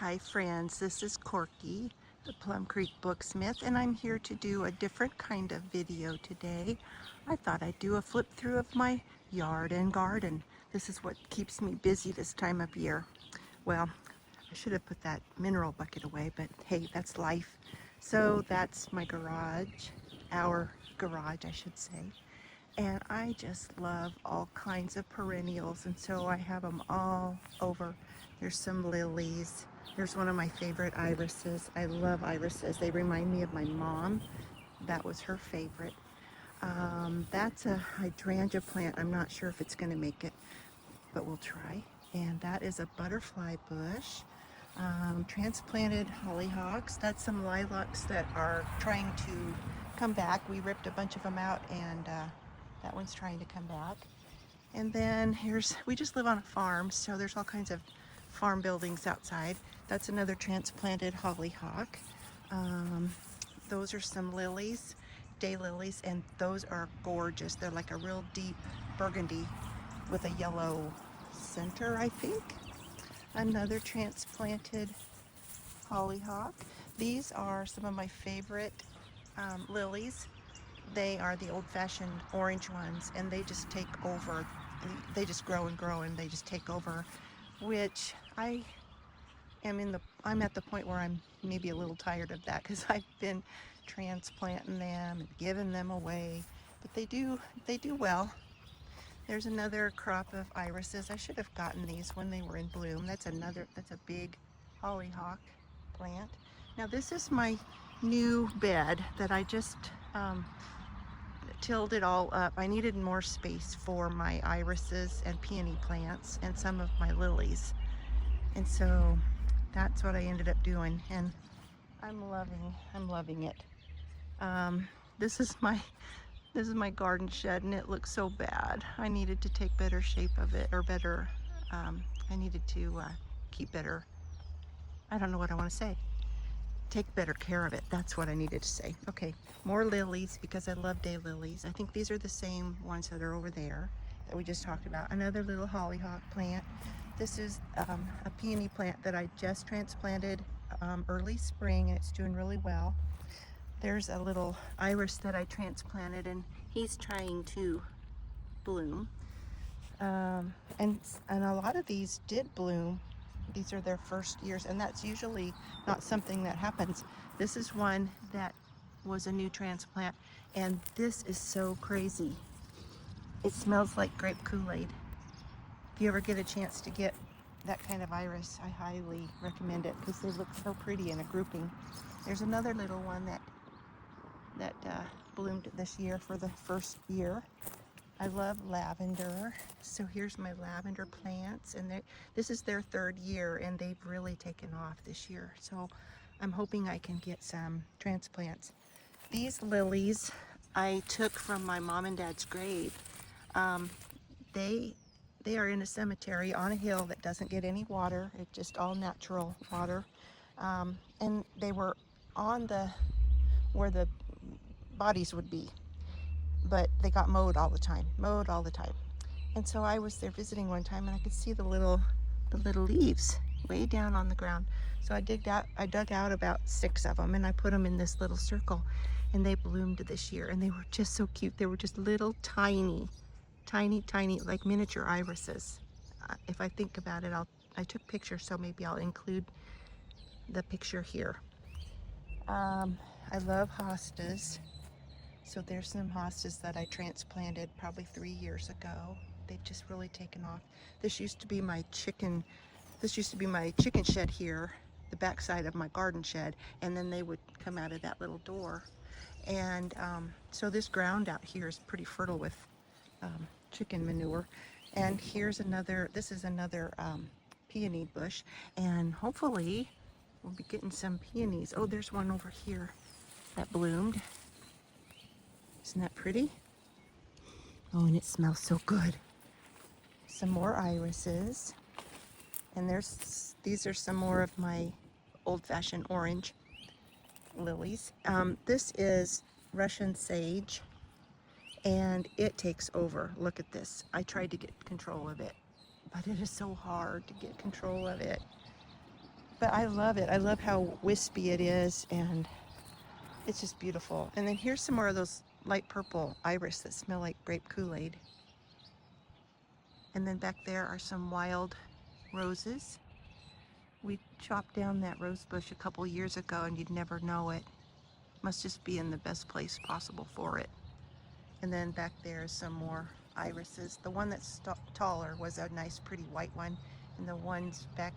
Hi friends, this is Corky, the Plum Creek Booksmith, and I'm here to do a different kind of video today. I thought I'd do a flip through of my yard and garden. This is what keeps me busy this time of year. Well, I should have put that mineral bucket away, but hey, that's life. So that's my garage, our garage I should say. And I just love all kinds of perennials, and so I have them all over. There's some lilies. There's one of my favorite irises. I love irises. They remind me of my mom. That was her favorite. That's a hydrangea plant. I'm not sure if it's going to make it, but we'll try. And that is a butterfly bush. Transplanted hollyhocks. That's some lilacs that are trying to come back. We ripped a bunch of them out, and that one's trying to come back. And then we just live on a farm, so there's all kinds of farm buildings outside. That's another transplanted hollyhock. Those are some lilies, daylilies, and those are gorgeous. They're like a real deep burgundy with a yellow center, I think. Another transplanted hollyhock. These are some of my favorite lilies. They are the old-fashioned orange ones, and they just take over. They just grow and grow, and they just take over, which I'm at the point where I'm maybe a little tired of that, because I've been transplanting them and giving them away, but they do well. There's another crop of irises. I should have gotten these when they were in bloom. That's a big hollyhock plant. Now this is my new bed that I just tilled it all up. I needed more space for my irises and peony plants and some of my lilies. And so that's what I ended up doing, and I'm loving it. This is my garden shed, and it looks so bad. I needed to take better shape of it, or better, I needed to keep better, I don't know what I want to say. Take better care of it. That's what I needed to say. Okay, more lilies, because I love daylilies. I think these are the same ones that are over there that we just talked about. Another little hollyhock plant. This is a peony plant that I just transplanted early spring, and it's doing really well. There's a little iris that I transplanted, and he's trying to bloom. And a lot of these did bloom. These are their first years, and that's usually not something that happens. This is one that was a new transplant, and this is so crazy. It smells like grape Kool-Aid. If you ever get a chance to get that kind of iris, I highly recommend it, because they look so pretty in a grouping. There's another little one that bloomed this year for the first year. I love lavender, so here's my lavender plants, and this is their third year, and they've really taken off this year, so I'm hoping I can get some transplants. These lilies I took from my mom and dad's grave. They are in a cemetery on a hill that doesn't get any water. It's just all natural water, and they were on where the bodies would be, but they got mowed all the time. And so I was there visiting one time, and I could see the little leaves way down on the ground. So I dug out about 6 of them, and I put them in this little circle, and they bloomed this year, and they were just so cute. They were just little tiny, like miniature irises. If I think about it, I took pictures, so maybe I'll include the picture here. I love hostas. So there's some hostas that I transplanted probably 3 years ago. They've just really taken off. This used to be my chicken shed here, the backside of my garden shed, and then they would come out of that little door. And so this ground out here is pretty fertile with chicken manure. And this is another peony bush, and hopefully we'll be getting some peonies. Oh, there's one over here that bloomed. Isn't that pretty? Oh, and it smells so good. Some more irises. And these are some more of my old-fashioned orange lilies. This is Russian sage, and it takes over. Look at this. I tried to get control of it, but it is so hard to get control of it. But I love it. I love how wispy it is, and it's just beautiful. And then here's some more of those light purple iris that smell like grape Kool-Aid. And then back there are some wild roses. We chopped down that rose bush a couple years ago and you'd never know it. Must just be in the best place possible for it. And then back there is some more irises. The one that's taller was a nice pretty white one, and the ones back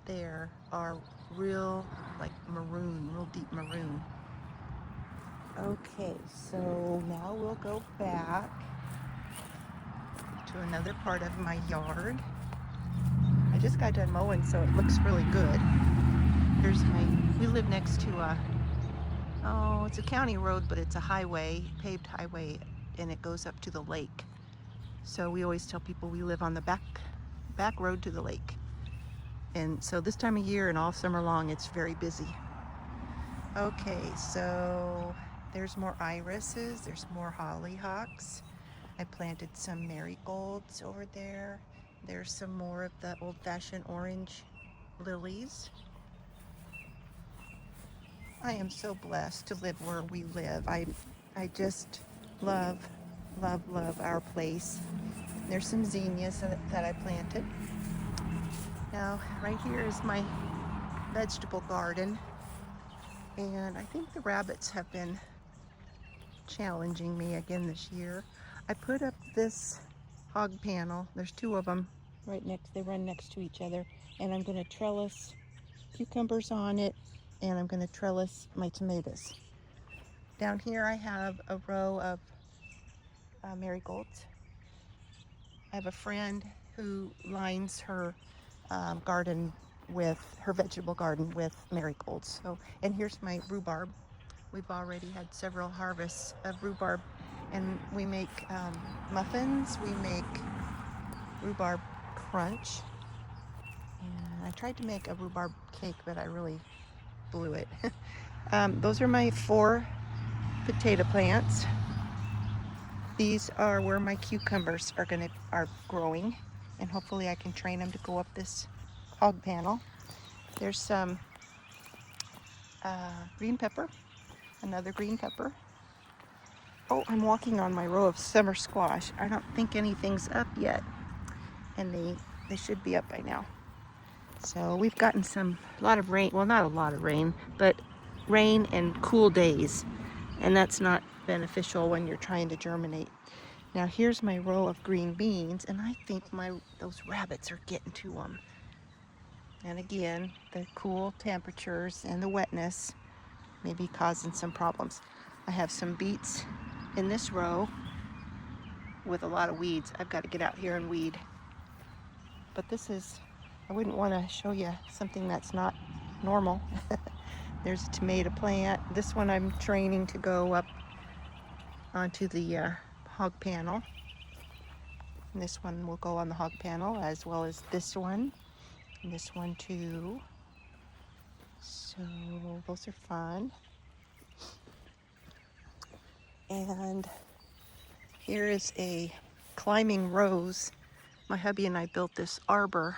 there are real like maroon, real deep maroon. Okay, so now we'll go back to another part of my yard. I just got done mowing, so it looks really good. We live next to it's a county road, but it's a highway, paved highway, and it goes up to the lake. So we always tell people we live on the back road to the lake. And so this time of year and all summer long, it's very busy. Okay, so there's more irises, there's more hollyhocks. I planted some marigolds over there. There's some more of the old-fashioned orange lilies. I am so blessed to live where we live. I just love our place. There's some zinnias that I planted. Now, right here is my vegetable garden. And I think the rabbits have been challenging me again this year. I put up this hog panel. There's two of them they run next to each other. And I'm gonna trellis cucumbers on it, and I'm gonna trellis my tomatoes. Down here I have a row of marigolds. I have a friend who lines her garden with her vegetable garden with marigolds. So, and here's my rhubarb. We've already had several harvests of rhubarb, and we make muffins. We make rhubarb crunch. And I tried to make a rhubarb cake, but I really blew it. Those are my 4 potato plants. These are where my cucumbers are growing, and hopefully I can train them to go up this hog panel. There's some green pepper, another green pepper. Oh, I'm walking on my row of summer squash. I don't think anything's up yet, and they should be up by now. So we've gotten a lot of rain. Well, not a lot of rain, but rain and cool days, and that's not beneficial when you're trying to germinate. Now here's my row of green beans, and I think those rabbits are getting to them. And again, the cool temperatures and the wetness may be causing some problems. I have some beets in this row with a lot of weeds. I've got to get out here and weed. But I wouldn't want to show you something that's not normal. There's a tomato plant. This one I'm training to go up onto the hog panel. And this one will go on the hog panel, as well as this one and this one too. So those are fun. And here is a climbing rose. My hubby and I built this arbor.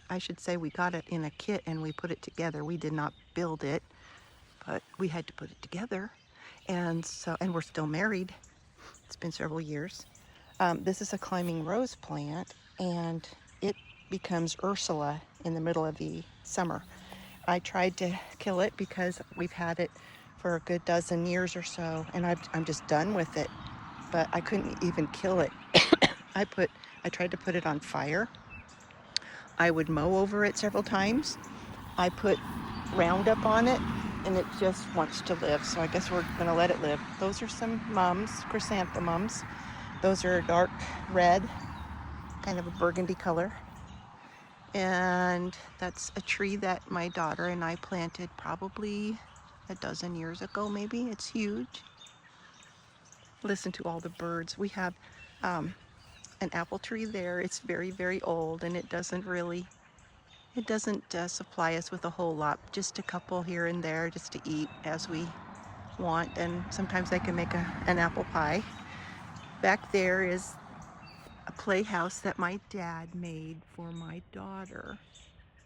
I should say we got it in a kit and we put it together. We did not build it, but we had to put it together. And we're still married. It's been several years. This is a climbing rose plant, and it becomes Ursula in the middle of the summer. I tried to kill it because we've had it for a good dozen years or so, and I'm just done with it. But I couldn't even kill it. I tried to put it on fire. I would mow over it several times. I put Roundup on it, and it just wants to live. So I guess we're gonna let it live. Those are some mums, chrysanthemums. Those are dark red, kind of a burgundy color. And that's a tree that my daughter and I planted probably a dozen years ago, maybe. It's huge. Listen to all the birds. We have an apple tree there. It's very, very old, and it doesn't supply us with a whole lot, just a couple here and there just to eat as we want, and sometimes I can make an apple pie. Back there is a playhouse that my dad made for my daughter.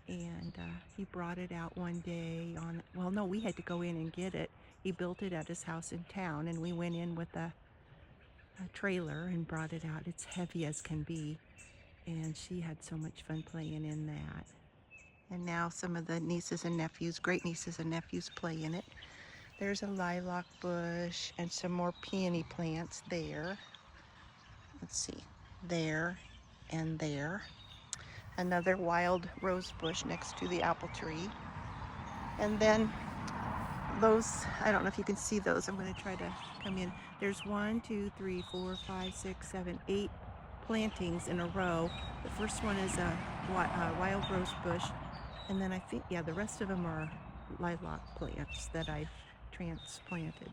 And he brought it out one day on, well, no, we had to go in and get it. He built it at his house in town, and we went in with a trailer and brought it out. It's heavy as can be, and she had so much fun playing in that. And now some of the nieces and nephews, great nieces and nephews, play in it. There's a lilac bush and some more peony plants there. Let's see, there and there. Another wild rose bush next to the apple tree. And then those, I don't know if you can see those. I'm going to try to come in. There's 1, 2, 3, 4, 5, 6, 7, 8 plantings in a row. The first one is a wild rose bush. And then I think, yeah, the rest of them are lilac plants that I've transplanted.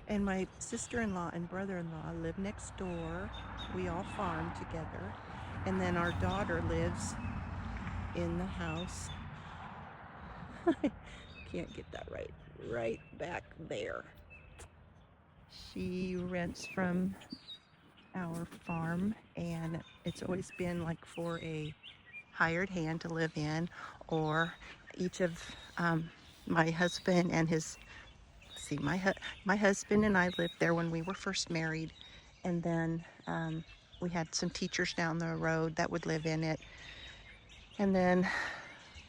And my sister-in-law and brother-in-law live next door. We all farm together. And then our daughter lives in the house. Can't get that right back there. She rents from our farm, and it's always been like for a hired hand to live in, or each of my husband and his, see, my husband and I lived there when we were first married, and then we had some teachers down the road that would live in it, and then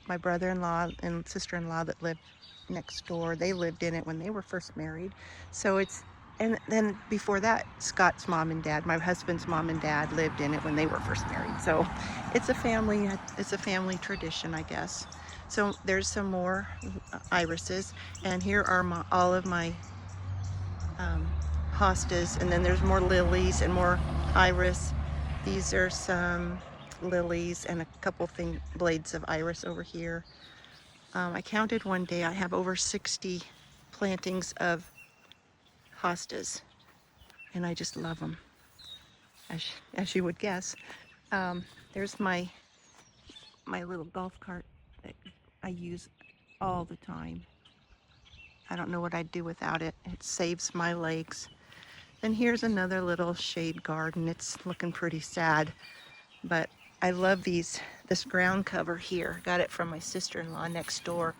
my brother-in-law and sister-in-law that lived next door, they lived in it when they were first married. So it's, and then before that, Scott's mom and dad, my husband's mom and dad, lived in it when they were first married. So it's a family tradition, I guess. So there's some more irises, and here are all of my hostas, and then there's more lilies and more iris. These are some lilies and a couple blades of iris over here. I counted one day, I have over 60 plantings of hostas, and I just love them, as you would guess. There's my little golf cart that I use all the time. I don't know what I'd do without it. It saves my legs. Then here's another little shade garden. It's looking pretty sad, but I love this ground cover here. Got it from my sister-in-law next door,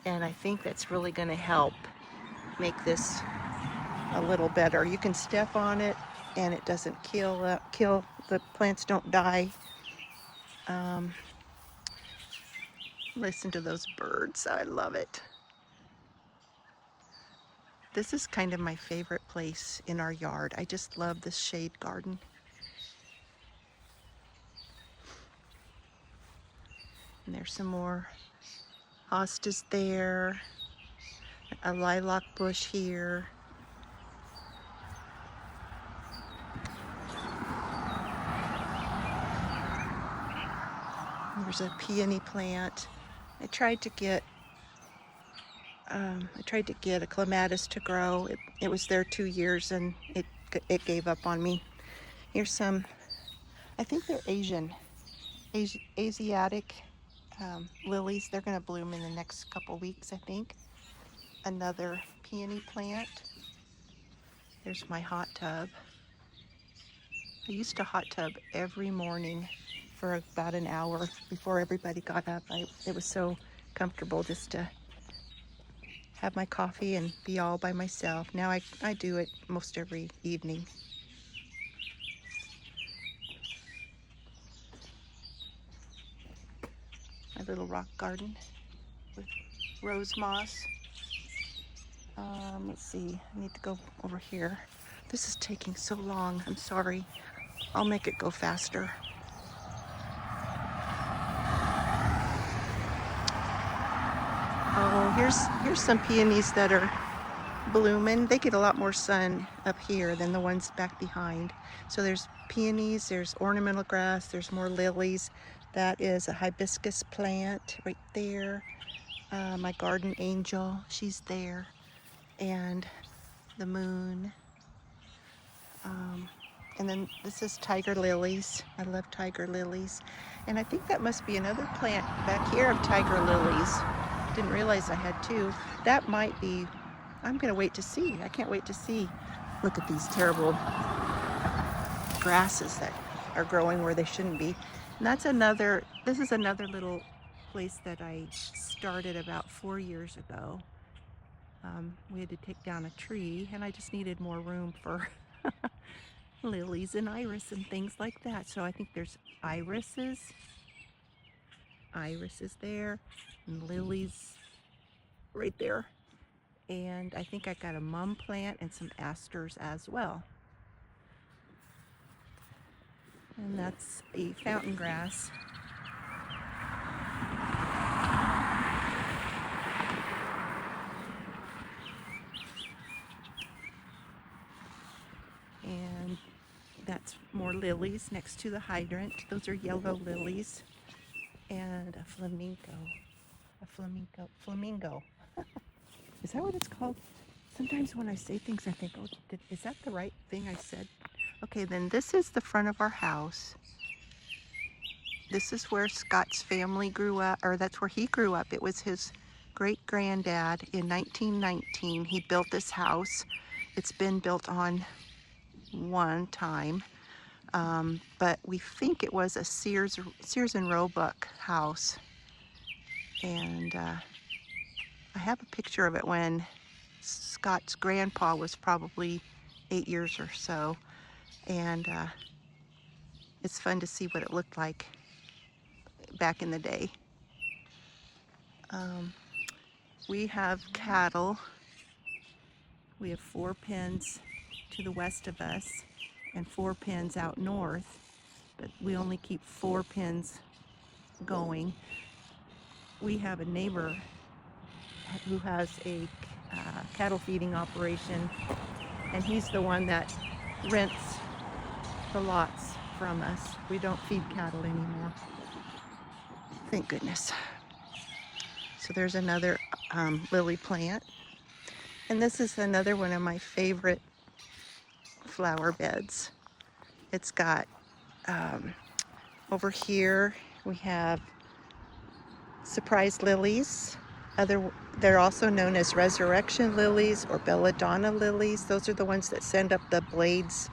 and I think that's really going to help make this a little better. You can step on it and it doesn't kill, the plants don't die. Listen to those birds. I love it. This is kind of my favorite place in our yard. I just love this shade garden. And there's some more hostas there, a lilac bush here. There's a peony plant. I tried to get a clematis to grow. It was there 2 years and it gave up on me. Here's some, I think they're Asiatic lilies. They're going to bloom in the next couple weeks, I think. Another peony plant. There's my hot tub. I used to hot tub every morning for about an hour before everybody got up. It was so comfortable just to have my coffee and be all by myself. Now I do it most every evening. My little rock garden with rose moss. Let's see, I need to go over here. This is taking so long, I'm sorry. I'll make it go faster. Oh, here's some peonies that are blooming. They get a lot more sun up here than the ones back behind. So there's peonies, there's ornamental grass, there's more lilies. That is a hibiscus plant right there. My garden angel, she's there. And the moon. And then this is tiger lilies. I love tiger lilies. And I think that must be another plant back here of tiger lilies. Didn't realize I had two. That might be, I'm gonna wait to see. I can't wait to see. Look at these terrible grasses that are growing where they shouldn't be. This is another little place that I started about 4 years ago. We had to take down a tree and I just needed more room for lilies and iris and things like that. So I think there's irises there, and lilies right there. And I think I got a mum plant and some asters as well. And that's a fountain grass. And that's more lilies next to the hydrant. Those are yellow lilies. And a flamingo. Flamingo. Is that what it's called? Sometimes when I say things, I think, oh, is that the right thing I said? Okay, then this is the front of our house. This is where Scott's family grew up, or that's where he grew up. It was his great-granddad in 1919. He built this house. It's been built on one time, but we think it was a Sears and Roebuck house. And I have a picture of it when Scott's grandpa was probably 8 years or so, and it's fun to see what it looked like back in the day. We have cattle. We have 4 pens to the west of us and 4 pens out north, but we only keep 4 pens going. We have a neighbor who has a cattle feeding operation, and he's the one that rents the lots from us. We don't feed cattle anymore. Thank goodness. So there's another lily plant. And this is another one of my favorite flower beds. It's got, over here we have surprise lilies. They're also known as resurrection lilies or belladonna lilies. Those are the ones that send up the blades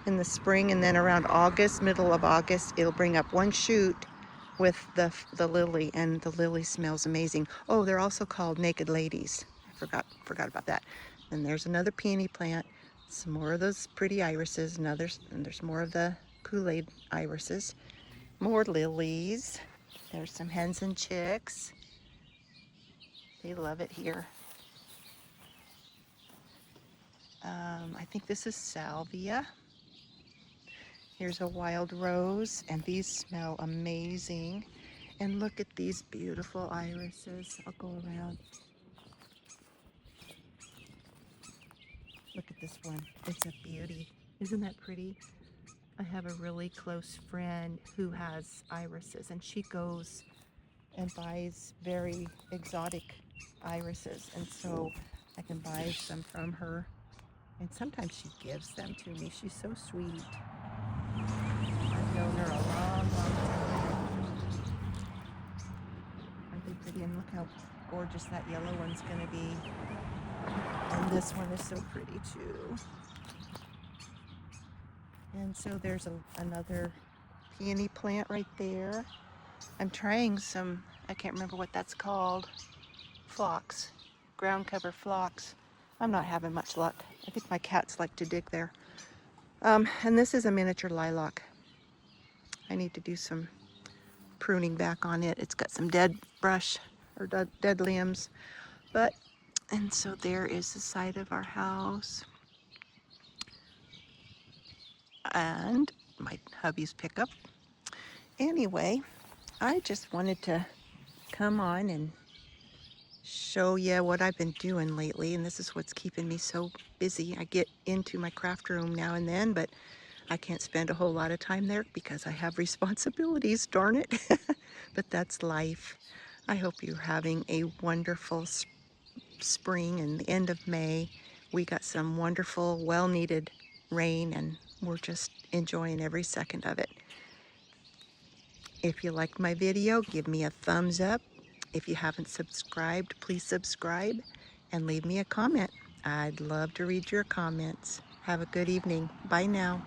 in the spring, and then around August, middle of August, it'll bring up one shoot with the lily, and the lily smells amazing. Oh, they're also called naked ladies. I forgot about that. And there's another peony plant, some more of those pretty irises, and there's more of the Kool-Aid irises, more lilies. There's some hens and chicks. They love it here. I think this is salvia. Here's a wild rose, and these smell amazing. And look at these beautiful irises. I'll go around. Look at this one. It's a beauty. Isn't that pretty? I have a really close friend who has irises, and she goes and buys very exotic irises, and so I can buy some from her, and sometimes she gives them to me. She's so sweet. I've known her a long time. Aren't they pretty? And look how gorgeous that yellow one's going to be. And this one is so pretty too. And so there's another peony plant right there. I'm trying some, I can't remember what that's called, phlox, ground cover phlox. I'm not having much luck. I think my cats like to dig there. And this is a miniature lilac. I need to do some pruning back on it. It's got some dead brush or dead limbs. And so there is the side of our house. And my hubby's pickup. Anyway, I just wanted to come on and show you what I've been doing lately, and this is what's keeping me so busy. I get into my craft room now and then, but I can't spend a whole lot of time there because I have responsibilities, darn it. But that's life. I hope you're having a wonderful spring and the end of May. We got some wonderful, well-needed rain, and we're just enjoying every second of it. If you liked my video, give me a thumbs up. If you haven't subscribed, please subscribe and leave me a comment. I'd love to read your comments. Have a good evening. Bye now.